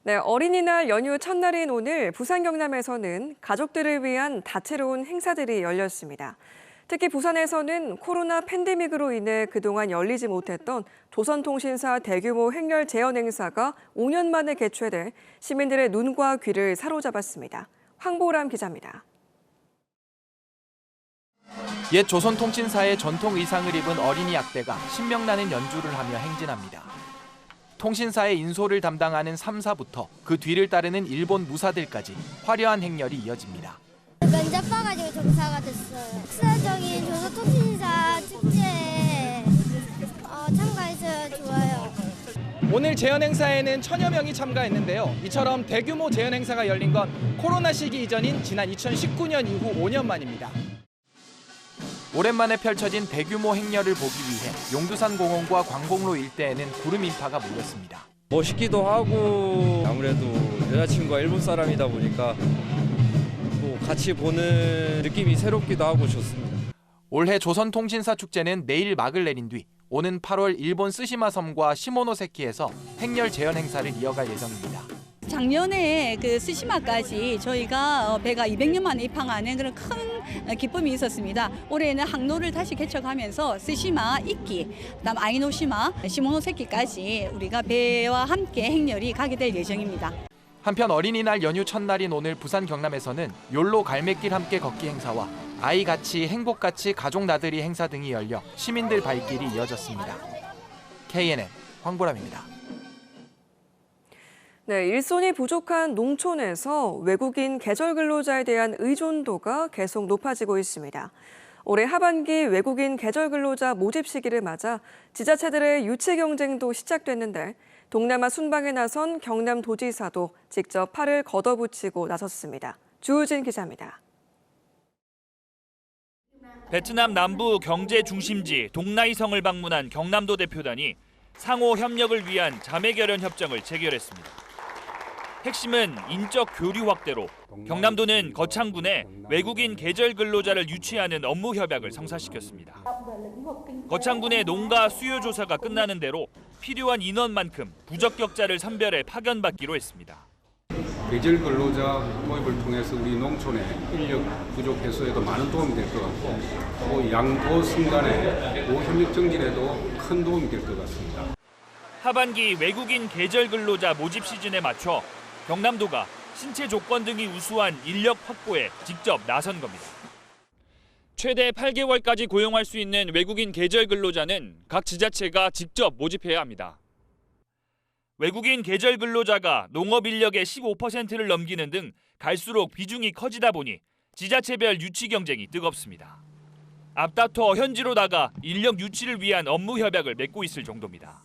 네, 어린이날 연휴 첫날인 오늘 부산 경남에서는 가족들을 위한 다채로운 행사들이 열렸습니다. 특히 부산에서는 코로나 팬데믹으로 인해 그동안 열리지 못했던 조선통신사 대규모 행렬 재현 행사가 5년 만에 개최돼 시민들의 눈과 귀를 사로잡았습니다. 황보람 기자입니다. 옛 조선통신사의 전통 의상을 입은 어린이 약대가 신명나는 연주를 하며 행진합니다. 통신사의 인솔을 담당하는 3사부터 그 뒤를 따르는 일본 무사들까지 화려한 행렬이 이어집니다. 면접 봐가지고 종사가 됐어요. 역사적인 조선통신사 축제에 참가해서 좋아요. 오늘 재현 행사에는 1000여 명이 참가했는데요. 이처럼 대규모 재현 행사가 열린 건 코로나 시기 이전인 지난 2019년 이후 5년 만입니다. 오랜만에 펼쳐진 대규모 행렬을 보기 위해 용두산 공원과 광곡로 일대에는 구름 인파가 몰렸습니다. 멋있기도 하고 아무래도 여자친구가 일본 사람이다 보니까 또 같이 보는 느낌이 새롭기도 하고 좋습니다. 올해 조선통신사 축제는 내일 막을 내린 뒤 오는 8월 일본 스시마 섬과 시모노세키에서 행렬 재현 행사를 이어갈 예정입니다. 작년에 그 스시마까지 저희가 배가 200년 만에 입항하는 그런 큰 기쁨이 있었습니다. 올해는 항로를 다시 개척하면서 스시마, 이끼, 그다음 아이노시마, 시모노세키까지 우리가 배와 함께 행렬이 가게 될 예정입니다. 한편 어린이날 연휴 첫날인 오늘 부산 경남에서는 욜로 갈매길 함께 걷기 행사와 아이같이 행복같이 가족 나들이 행사 등이 열려 시민들 발길이 이어졌습니다. KNN 황보람입니다. 네, 일손이 부족한 농촌에서 외국인 계절 근로자에 대한 의존도가 계속 높아지고 있습니다. 올해 하반기 외국인 계절 근로자 모집 시기를 맞아 지자체들의 유치 경쟁도 시작됐는데 동남아 순방에 나선 경남도지사도 직접 팔을 걷어붙이고 나섰습니다. 주우진 기자입니다. 베트남 남부 경제 중심지 동나이성을 방문한 경남도 대표단이 상호 협력을 위한 자매결연 협정을 체결했습니다. 핵심은 인적 교류 확대로 경남도는 거창군에 외국인 계절 근로자를 유치하는 업무 협약을 성사시켰습니다. 거창군의 농가 수요 조사가 끝나는 대로 필요한 인원만큼 부적격자를 선별해 파견받기로 했습니다. 계절 근로자 모집을 통해서 우리 농촌의 인력 부족 해소에도 많은 도움이 될 것 같고 또 양도 순간에 협력 정진에도 큰 도움이 될 것 같습니다. 하반기 외국인 계절 근로자 모집 시즌에 맞춰 경남도가 신체 조건 등이 우수한 인력 확보에 직접 나선 겁니다. 최대 8개월까지 고용할 수 있는 외국인 계절 근로자는 각 지자체가 직접 모집해야 합니다. 외국인 계절 근로자가 농업 인력의 15%를 넘기는 등 갈수록 비중이 커지다 보니 지자체별 유치 경쟁이 뜨겁습니다. 앞다퉈 현지로 나가 인력 유치를 위한 업무 협약을 맺고 있을 정도입니다.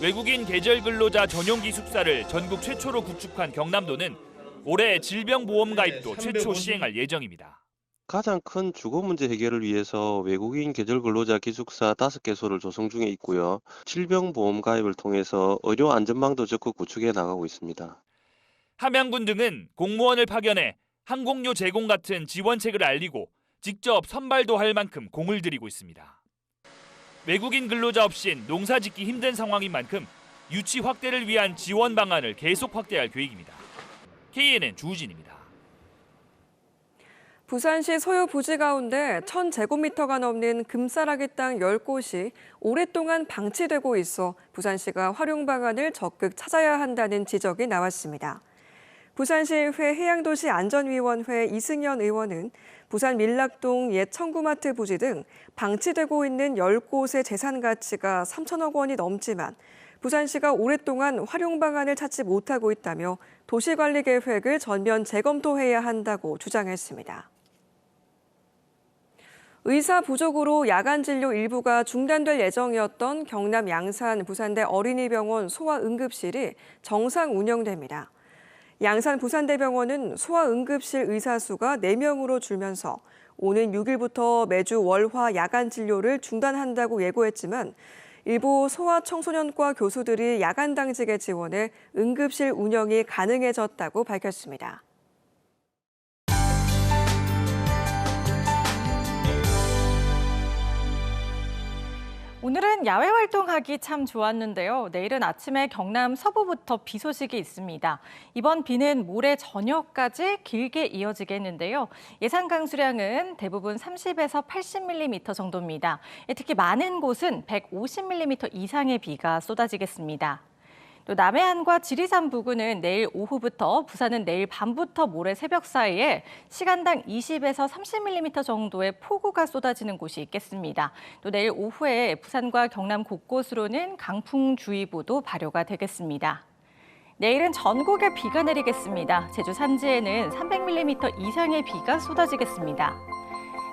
외국인 계절 근로자 전용 기숙사를 전국 최초로 구축한 경남도는 올해 질병보험 가입도 최초 시행할 예정입니다. 가장 큰 주거 문제 해결을 위해서 외국인 계절 근로자 기숙사 5개소를 조성 중에 있고요. 질병보험 가입을 통해서 의료 안전망도 적극 구축해 나가고 있습니다. 함양군 등은 공무원을 파견해 항공료 제공 같은 지원책을 알리고 직접 선발도 할 만큼 공을 들이고 있습니다. 외국인 근로자 없인 농사 짓기 힘든 상황인 만큼 유치 확대를 위한 지원 방안을 계속 확대할 계획입니다. KNN 주우진입니다. 부산시 소유 부지 가운데 1000제곱미터가 넘는 금싸라기 땅 10곳이 오랫동안 방치되고 있어 부산시가 활용 방안을 적극 찾아야 한다는 지적이 나왔습니다. 부산시의회 해양도시안전위원회 이승현 의원은 부산 밀락동 옛 청구마트 부지 등 방치되고 있는 10곳의 재산 가치가 3천억 원이 넘지만 부산시가 오랫동안 활용 방안을 찾지 못하고 있다며 도시관리 계획을 전면 재검토해야 한다고 주장했습니다. 의사 부족으로 야간 진료 일부가 중단될 예정이었던 경남 양산 부산대 어린이병원 소아응급실이 정상 운영됩니다. 양산 부산대병원은 소아응급실 의사 수가 4명으로 줄면서 오는 6일부터 매주 월화 야간 진료를 중단한다고 예고했지만 일부 소아청소년과 교수들이 야간 당직에 지원해 응급실 운영이 가능해졌다고 밝혔습니다. 오늘은 야외 활동하기 참 좋았는데요. 내일은 아침에 경남 서부부터 비 소식이 있습니다. 이번 비는 모레 저녁까지 길게 이어지겠는데요. 예상 강수량은 대부분 30에서 80mm 정도입니다. 특히 많은 곳은 150mm 이상의 비가 쏟아지겠습니다. 또 남해안과 지리산 부근은 내일 오후부터, 부산은 내일 밤부터 모레 새벽 사이에 시간당 20에서 30mm 정도의 폭우가 쏟아지는 곳이 있겠습니다. 또 내일 오후에 부산과 경남 곳곳으로는 강풍주의보도 발효가 되겠습니다. 내일은 전국에 비가 내리겠습니다. 제주 산지에는 300mm 이상의 비가 쏟아지겠습니다.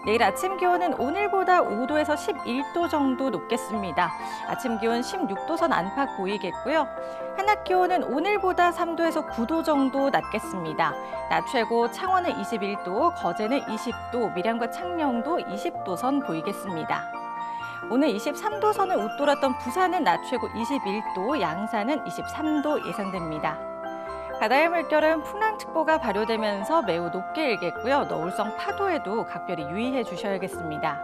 내일 아침 기온은 오늘보다 5도에서 11도 정도 높겠습니다. 아침 기온 16도선 안팎 보이겠고요. 한낮 기온은 오늘보다 3도에서 9도 정도 낮겠습니다. 낮 최고 창원은 21도, 거제는 20도, 밀양과 창녕도 20도선 보이겠습니다. 오늘 23도선을 웃돌았던 부산은 낮 최고 21도, 양산은 23도 예상됩니다. 바다의 물결은 풍랑특보가 발효되면서 매우 높게 일겠고요. 너울성 파도에도 각별히 유의해 주셔야겠습니다.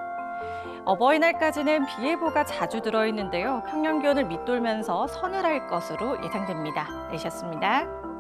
어버이날까지는 비 예보가 자주 들어있는데요. 평년 기온을 밑돌면서 서늘할 것으로 예상됩니다. 내셨습니다.